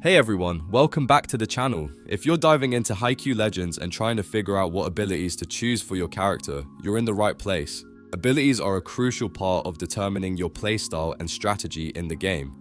Hey everyone, welcome back to the channel. If you're diving into Haikyuu Legends and trying to figure out what abilities to choose for your character, you're in the right place. Abilities are a crucial part of determining your playstyle and strategy in the game.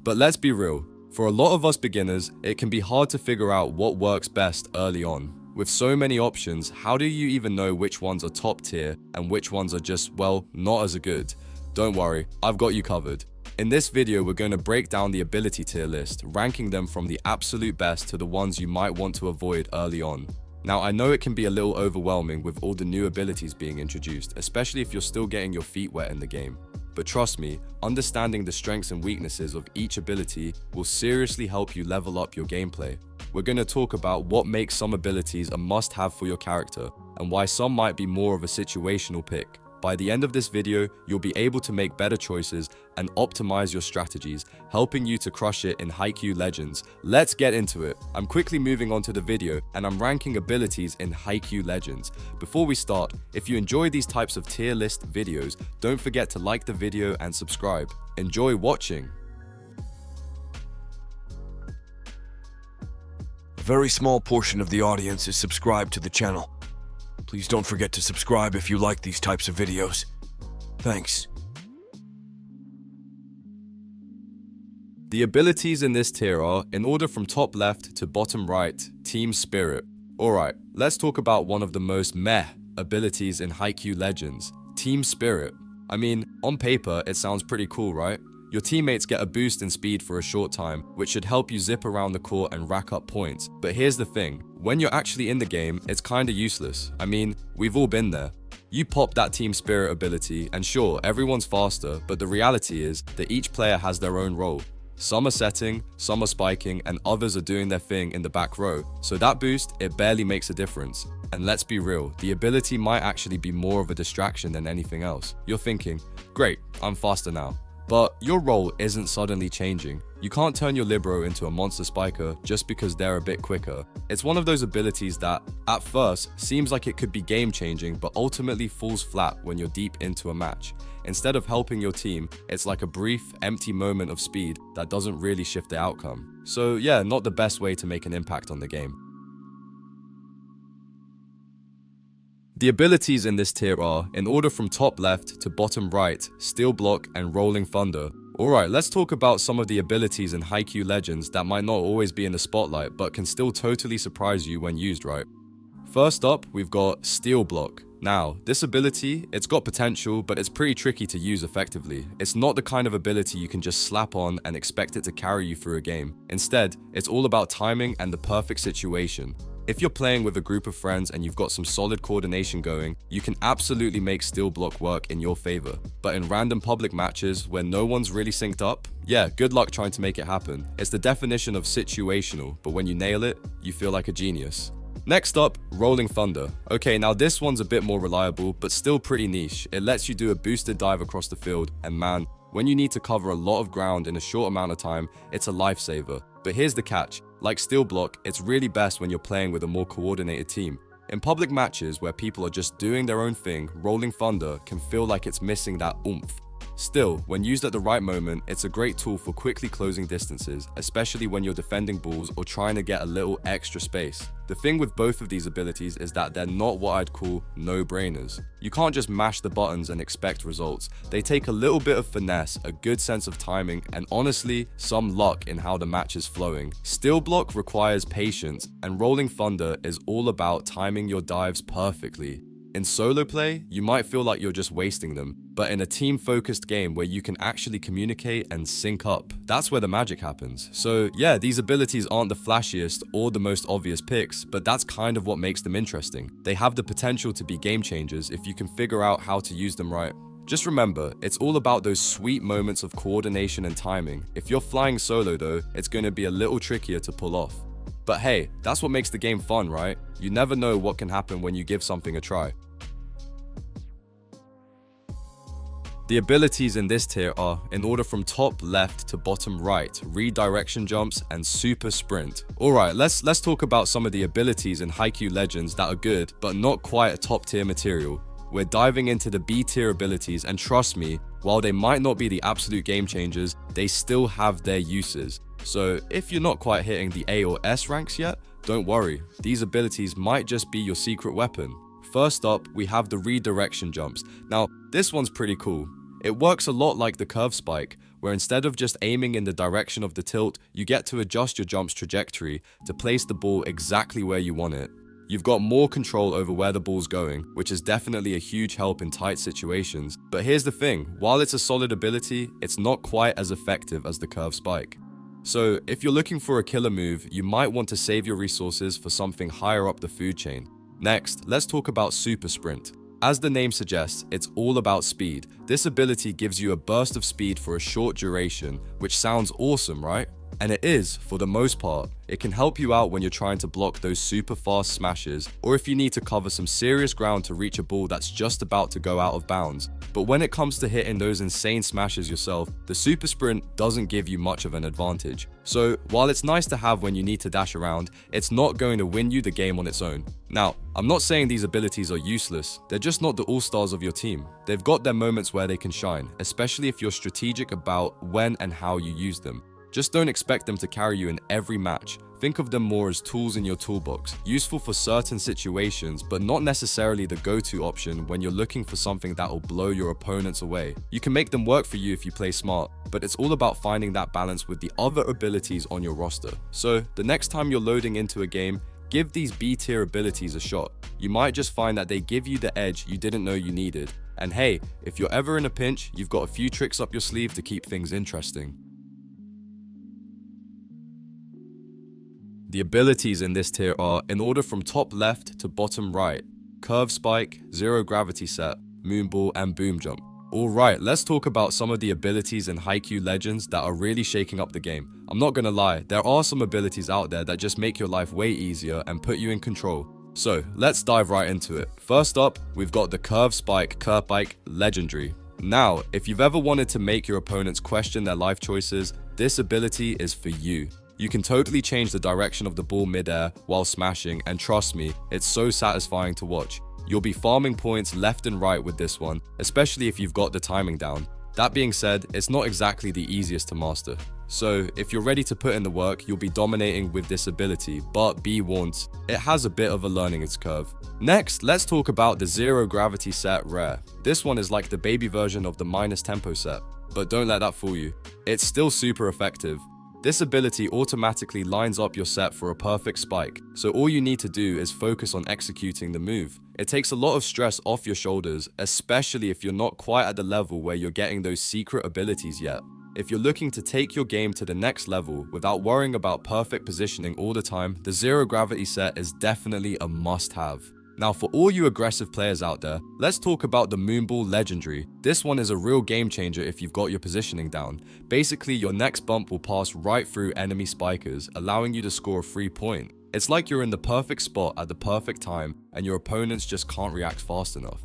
But let's be real, for a lot of us beginners, it can be hard to figure out what works best early on. With so many options, how do you even know which ones are top tier and which ones are just, well, not as good? Don't worry, I've got you covered. In this video, we're going to break down the ability tier list, ranking them from the absolute best to the ones you might want to avoid early on. Now, I know it can be a little overwhelming with all the new abilities being introduced, especially if you're still getting your feet wet in the game. But trust me, understanding the strengths and weaknesses of each ability will seriously help you level up your gameplay. We're going to talk about what makes some abilities a must-have for your character, and why some might be more of a situational pick. By the end of this video, you'll be able to make better choices and optimize your strategies, helping you to crush it in Haikyuu Legends. Let's get into it. I'm quickly moving on to the video and I'm ranking abilities in Haikyuu Legends. Before we start, if you enjoy these types of tier list videos, don't forget to like the video and subscribe. Enjoy watching. A very small portion of the audience is subscribed to the channel. Please don't forget to subscribe if you like these types of videos. Thanks. The abilities in this tier are, in order from top left to bottom right, Team Spirit. Alright, let's talk about one of the most meh abilities in Haikyuu Legends, Team Spirit. I mean, on paper, it sounds pretty cool, right? Your teammates get a boost in speed for a short time, which should help you zip around the court and rack up points. But here's the thing, when you're actually in the game, it's kinda useless. I mean, we've all been there. You pop that Team Spirit ability, and sure, everyone's faster, but the reality is that each player has their own role. Some are setting, some are spiking, and others are doing their thing in the back row. So that boost, it barely makes a difference. And let's be real, the ability might actually be more of a distraction than anything else. You're thinking, great, I'm faster now. But your role isn't suddenly changing. You can't turn your libero into a monster spiker just because they're a bit quicker. It's one of those abilities that, at first, seems like it could be game-changing but ultimately falls flat when you're deep into a match. Instead of helping your team, it's like a brief, empty moment of speed that doesn't really shift the outcome. So yeah, not the best way to make an impact on the game. The abilities in this tier are, in order from top left to bottom right, Steel Block and Rolling Thunder. Alright, let's talk about some of the abilities in Haikyuu Legends that might not always be in the spotlight but can still totally surprise you when used right. First up, we've got Steel Block. Now, this ability, it's got potential, but it's pretty tricky to use effectively. It's not the kind of ability you can just slap on and expect it to carry you through a game. Instead, it's all about timing and the perfect situation. If you're playing with a group of friends and you've got some solid coordination going, you can absolutely make Steel Block work in your favor. But in random public matches where no one's really synced up, yeah, good luck trying to make it happen. It's the definition of situational, but when you nail it, you feel like a genius. Next up, Rolling Thunder. Okay, now this one's a bit more reliable, but still pretty niche. It lets you do a boosted dive across the field, and man, when you need to cover a lot of ground in a short amount of time, it's a lifesaver. But here's the catch, like Steel Block, it's really best when you're playing with a more coordinated team. In public matches where people are just doing their own thing, Rolling Thunder can feel like it's missing that oomph. Still, when used at the right moment, it's a great tool for quickly closing distances, especially when you're defending balls or trying to get a little extra space. The thing with both of these abilities is that they're not what I'd call no-brainers. You can't just mash the buttons and expect results. They take a little bit of finesse, a good sense of timing, and honestly, some luck in how the match is flowing. Steel Block requires patience, and Rolling Thunder is all about timing your dives perfectly. In solo play, you might feel like you're just wasting them, but in a team-focused game where you can actually communicate and sync up, that's where the magic happens. So yeah, these abilities aren't the flashiest or the most obvious picks, but that's kind of what makes them interesting. They have the potential to be game changers if you can figure out how to use them right. Just remember, it's all about those sweet moments of coordination and timing. If you're flying solo though, it's going to be a little trickier to pull off. But hey, that's what makes the game fun, right? You never know what can happen when you give something a try. The abilities in this tier are, in order from top left to bottom right, redirection jumps and super sprint. Alright, let's talk about some of the abilities in Haikyuu Legends that are good, but not quite a top tier material. We're diving into the B tier abilities, and trust me, While they might not be the absolute game changers, they still have their uses. So if you're not quite hitting the A or S ranks yet, don't worry, these abilities might just be your secret weapon. First up, we have the redirection jumps. Now, this one's pretty cool. It works a lot like the curve spike, where instead of just aiming in the direction of the tilt, you get to adjust your jump's trajectory to place the ball exactly where you want it. You've got more control over where the ball's going, which is definitely a huge help in tight situations. But here's the thing, while it's a solid ability, it's not quite as effective as the curve spike. So if you're looking for a killer move, you might want to save your resources for something higher up the food chain. Next, let's talk about super sprint. As the name suggests, it's all about speed. This ability gives you a burst of speed for a short duration, which sounds awesome, right? And it is, for the most part. It can help you out when you're trying to block those super fast smashes, or if you need to cover some serious ground to reach a ball that's just about to go out of bounds. But when it comes to hitting those insane smashes yourself, the super sprint doesn't give you much of an advantage. So while it's nice to have when you need to dash around, it's not going to win you the game on its own. Now, I'm not saying these abilities are useless, they're just not the all-stars of your team. They've got their moments where they can shine, especially if you're strategic about when and how you use them. Just don't expect them to carry you in every match. Think of them more as tools in your toolbox, useful for certain situations, but not necessarily the go-to option when you're looking for something that will blow your opponents away. You can make them work for you if you play smart, but it's all about finding that balance with the other abilities on your roster. So the next time you're loading into a game, give these B-tier abilities a shot. You might just find that they give you the edge you didn't know you needed. And hey, if you're ever in a pinch, you've got a few tricks up your sleeve to keep things interesting. The abilities in this tier are, in order from top left to bottom right: curve spike, zero gravity set, moonball, and boom jump. Alright, let's talk about some of the abilities in Haikyuu Legends that are really shaking up the game. I'm not gonna lie, there are some abilities out there that just make your life way easier and put you in control. So let's dive right into it. First up, we've got the curve spike legendary. Now, if you've ever wanted to make your opponents question their life choices, this ability is for you. You can totally change the direction of the ball mid-air while smashing, and trust me, it's so satisfying to watch. You'll be farming points left and right with this one, especially if you've got the timing down. That being said, it's not exactly the easiest to master. So if you're ready to put in the work, you'll be dominating with this ability, but be warned, it has a bit of a learning curve. Next, let's talk about the zero gravity set rare. This one is like the baby version of the minus tempo set, but don't let that fool you. It's still super effective. This ability automatically lines up your set for a perfect spike, so all you need to do is focus on executing the move. It takes a lot of stress off your shoulders, especially if you're not quite at the level where you're getting those secret abilities yet. If you're looking to take your game to the next level without worrying about perfect positioning all the time, the zero gravity set is definitely a must-have. Now for all you aggressive players out there, let's talk about the Moonball Legendary. This one is a real game changer if you've got your positioning down. Basically, your next bump will pass right through enemy spikers, allowing you to score a free point. It's like you're in the perfect spot at the perfect time and your opponents just can't react fast enough.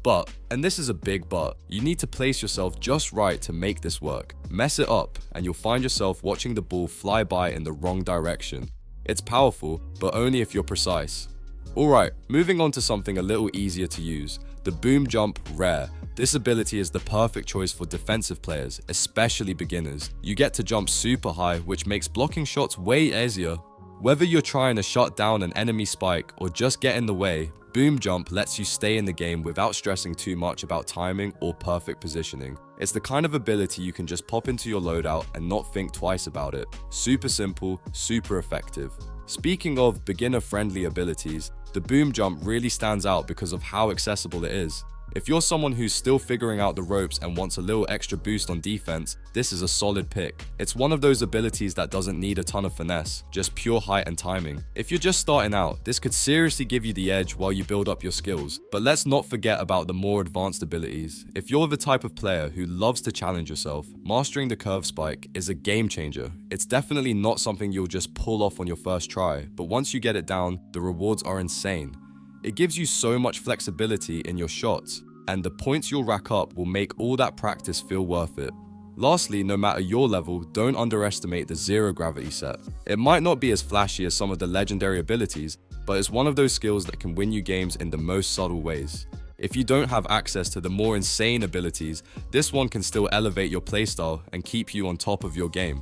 But, and this is a big but, you need to place yourself just right to make this work. Mess it up and you'll find yourself watching the ball fly by in the wrong direction. It's powerful, but only if you're precise. Alright, moving on to something a little easier to use, the boom jump rare. This ability is the perfect choice for defensive players, especially beginners. You get to jump super high, which makes blocking shots way easier. Whether you're trying to shut down an enemy spike or just get in the way, boom jump lets you stay in the game without stressing too much about timing or perfect positioning. It's the kind of ability you can just pop into your loadout and not think twice about it. Super simple, super effective. Speaking of beginner-friendly abilities, the boom jump really stands out because of how accessible it is. If you're someone who's still figuring out the ropes and wants a little extra boost on defense, this is a solid pick. It's one of those abilities that doesn't need a ton of finesse, just pure height and timing. If you're just starting out, this could seriously give you the edge while you build up your skills. But let's not forget about the more advanced abilities. If you're the type of player who loves to challenge yourself, mastering the curve spike is a game changer. It's definitely not something you'll just pull off on your first try, but once you get it down, the rewards are insane. It gives you so much flexibility in your shots, and the points you'll rack up will make all that practice feel worth it. Lastly, no matter your level, don't underestimate the zero gravity set. It might not be as flashy as some of the legendary abilities, but it's one of those skills that can win you games in the most subtle ways. If you don't have access to the more insane abilities, this one can still elevate your playstyle and keep you on top of your game.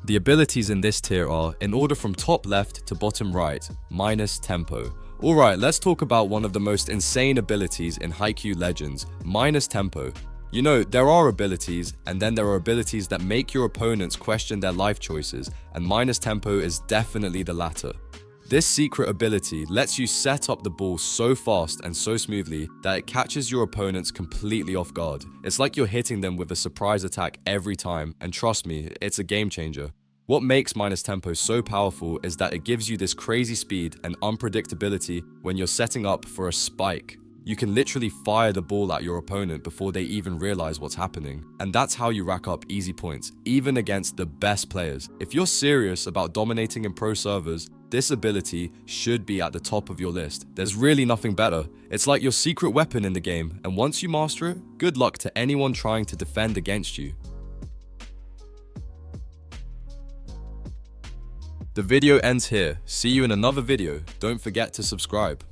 The abilities in this tier are, in order from top left to bottom right, minus tempo. Alright, let's talk about one of the most insane abilities in Haikyuu Legends, minus tempo. You know, there are abilities, and then there are abilities that make your opponents question their life choices, and minus tempo is definitely the latter. This secret ability lets you set up the ball so fast and so smoothly that it catches your opponents completely off guard. It's like you're hitting them with a surprise attack every time, and trust me, it's a game changer. What makes minus tempo so powerful is that it gives you this crazy speed and unpredictability when you're setting up for a spike. You can literally fire the ball at your opponent before they even realize what's happening. And that's how you rack up easy points, even against the best players. If you're serious about dominating in pro servers, this ability should be at the top of your list. There's really nothing better. It's like your secret weapon in the game, and once you master it, good luck to anyone trying to defend against you. The video ends here. See you in another video. Don't forget to subscribe.